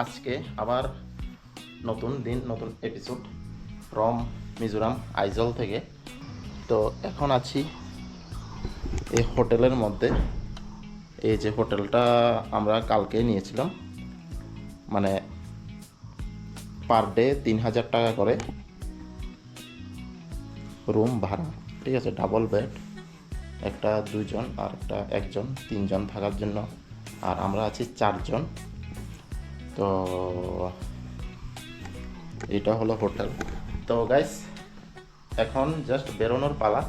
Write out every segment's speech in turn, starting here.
আজকে আবার নতুন দিন, নতুন এপিসোড ফ্রম মিজোরাম আইজল থেকে। তো এখন আছি এই হোটেলের মধ্যে। এই যে হোটেলটা আমরা কালকে নিয়েছিলাম, মানে পার ডে 3,000 টাকা করে রুম ভাড়া, ঠিক আছে। ডাবল বেড, একটা 2 জন আর একটা 1 জন, 3 জন থাকার জন্য। আর আমরা আছি 4 জন। তো এটা হলো হোটেল। তো গাইস, এখন জাস্ট বেরোনোর পালা।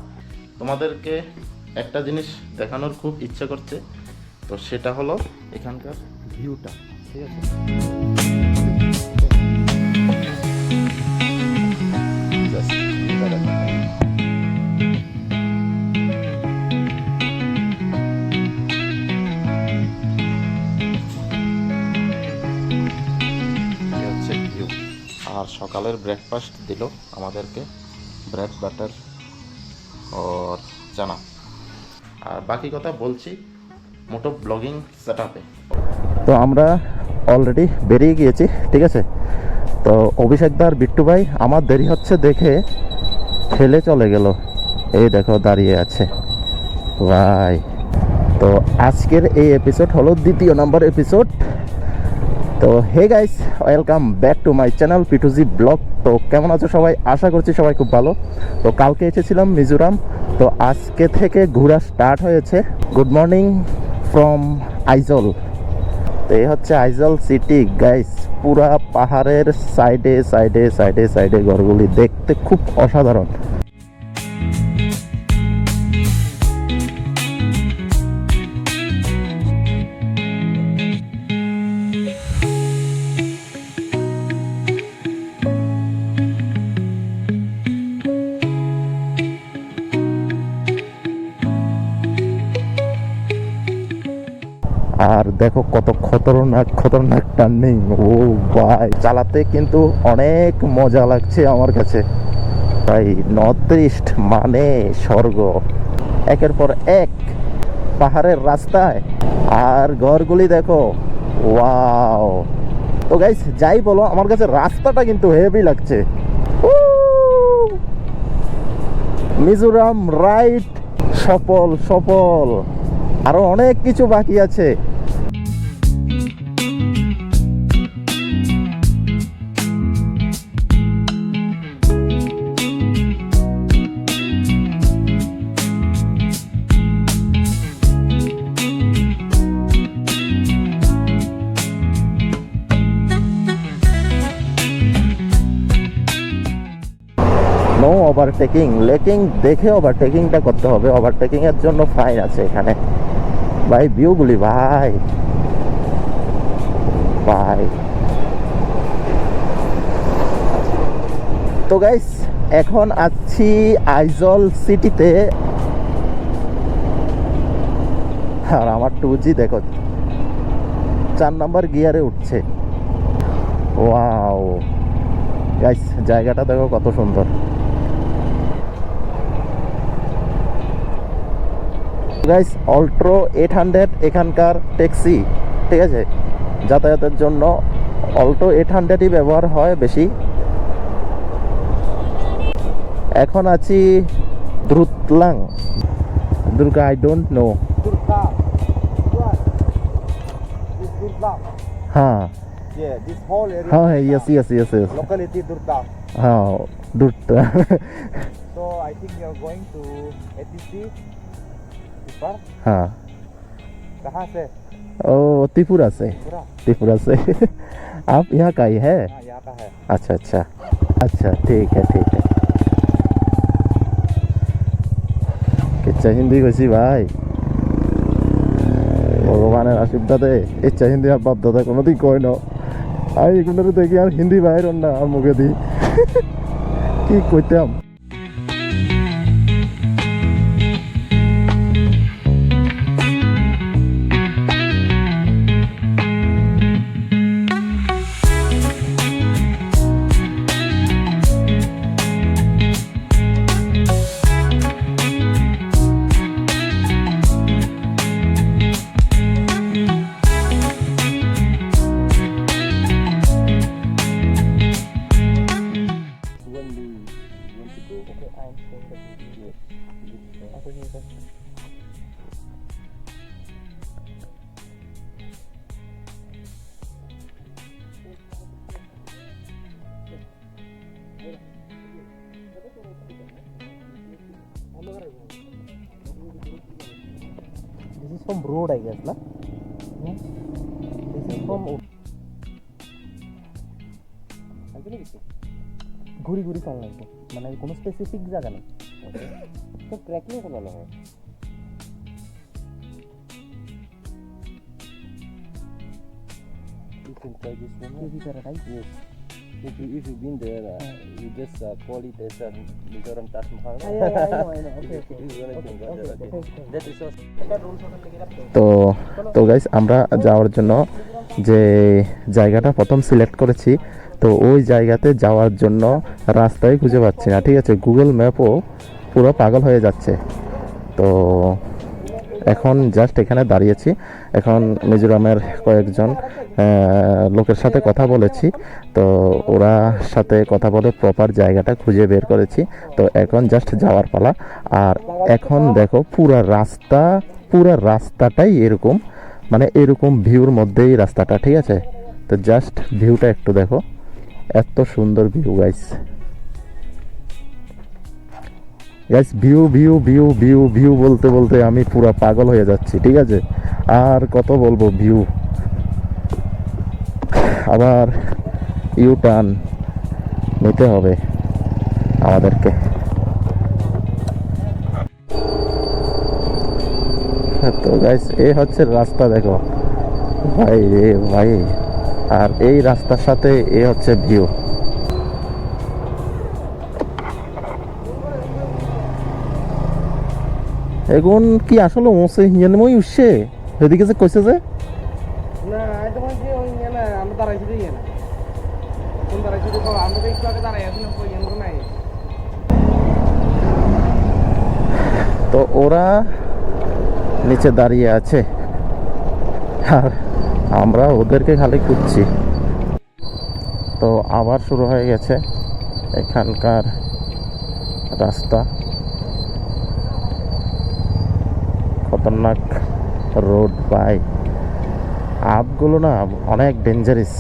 তোমাদেরকে একটা জিনিস দেখানোর খুব ইচ্ছে করছে, তো সেটা হলো এখানকার ভিউটা, ঠিক আছে। Just ভিউটা দেখো। আর সকালের ব্রেকফাস্ট দিল আমাদেরকে, ব্রেড বাটার আর চানা। আর বাকি কথা বলছি মোটো ব্লগিং সেট আপে। তো আমরা অলরেডি বেরিয়ে গিয়েছি, ঠিক আছে। তো অভিষেকদার বিট্টু ভাই আমার দেরি হচ্ছে দেখে ঠেলে চলে গেল, এই দেখো দাঁড়িয়ে আছে ভাই। তো আজকের এই এপিসোড হলো 2য় নম্বর এপিসোড। তো hey guys, welcome back to my channel P2G vlog. তো কেমন আছো সবাই? আশা করছি সবাই খুব ভালো। তো কালকে এসেছিলাম মিজোরাম, তো আজকে থেকে ঘোরা স্টার্ট হয়েছে। Good morning from Aizawl. তো এই হচ্ছে আইজল সিটি গাইস, পুরা পাহাড়ের সাইডে সাইডে সাইডে সাইডে ঘরগুলি দেখতে খুব অসাধারণ। আর দেখো কত খতরনাক খতরনাক টার্নিং, ও ভাই চালাতে কিন্তু অনেক মজা লাগছে আমার কাছে ভাই। নর্থ ইস্ট মানে স্বর্গ, একের পর এক পাহাড়ের রাস্তায়, আর ঘরগুলি দেখো, ওয়াও। তো গাইস যাই বলো, আমার কাছে রাস্তাটা কিন্তু হেভি লাগছে। মিজোরাম রাইড সফল সফল, আরো অনেক কিছু বাকি আছে। নো ওভারটেকিং, লেকিং দেখে ওভারটেকিংটা করতে হবে। ওভারটেকিং এর জন্য ফাইন আছে এখানে ভাই। ভিউগুলি ভাই ভাই। তো গাইস এখন আছি আইজল সিটিতে, আর আমার 2G দেখো 4 নম্বর গিয়ারে উঠছে। ওয়াও গাইস, জায়গাটা দেখো কত সুন্দর। গাইস অল্ট্রো 800 এখানকার ট্যাক্সি, ঠিক আছে। যাতায়াতের জন্য অল্টো 800ই ব্যবহার হয় বেশি। এখন আছি দ্রুতলাং, দুর্গা, আই ডোন্ট নো। হ্যাঁ Yeah, this whole area. হ্যাঁ yes yes yes yes, Locality Durga. হ্যাঁ Durga. So I think you are going to ATC. Ipar. हाँ कहाँ से? ओ त्रिपुरा से, पूरा. त्रिपुरा से। आप यहाँ का ही है? हाँ, यहाँ का है. अच्छा अच्छा अच्छा, ठीक है ठीक है। কিচ্ছা হিন্দি কইছি ভাই, ভগবানের আশীর্বাদে ইচ্ছা হিন্দি আর বাপ দাদা কোনোদিন কয় না। আমি এগুলো দেখি আর হিন্দি বাইর না আর মুখে দিই কি কইতাম। from road, I guess, na? This is from ঘুরি ঘুরি চল লাগবে মানে কোনো স্পেসিফিক জায়গা নেই তো ট্রেকিং করতে ভালো হয় You can try this one. Easy paradise. Yes. If you've been there, you just call it as a Mizoram Taj Mahal. I know. Okay. This is one I think. Okay. That is also. তো guys আমরা যাওয়ার জন্য যে জায়গাটা প্রথম select করেছি তো ওই জায়গাতে যাওয়ার জন্য রাস্তাই খুঁজে পাচ্ছি না ঠিক আছে গুগল ম্যাপও পুরো পাগল হয়ে যাচ্ছে তো এখন জাস্ট এখানে দাঁড়িয়েছি এখন মিজোরামের কয়েকজন লোকের সাথে কথা বলেছি তো ওরা সাথে কথা বলে প্রপার জায়গাটা খুঁজে বের করেছি তো এখন জাস্ট যাওয়ার পালা আর এখন দেখো পুরা রাস্তাটাই এরকম মানে এরকম ভিউর মধ্যেই রাস্তাটা ঠিক আছে তো জাস্ট ভিউটা একটু দেখো এত সুন্দর ভিউ গাইস ভিউ বলতে বলতে আমি পুরা পাগল হয়ে যাচ্ছি ঠিক আছে আর কত বলবো ভিউ আবার ইউ টার্ন নিতে হবে আমাদেরকে তো গাইস এই হচ্ছে রাস্তা দেখো ভাই রে ভাই আর এই রাস্তার সাথে এই হচ্ছে ভিউ এখন কি আসলে ওসে হিয়ানমই উঠছে এদিকে যে কইছে যে না এটা মানে ওই না আমরা দাঁড়াইছি দিই না কোন দাঁড়াইছি তো আমরা তো একটু আগে দাঁড়াই আছিলাম কই এমন নাই তো ওরা নিচে দাঁড়িয়ে আছে আর আমরা ওদেরকে খালি খুঁজছি তো আবার শুরু হয়ে গেছে এখানকার রাস্তা খতরনাক রোড বাই আপগুলো না অনেক ডেঞ্জারাস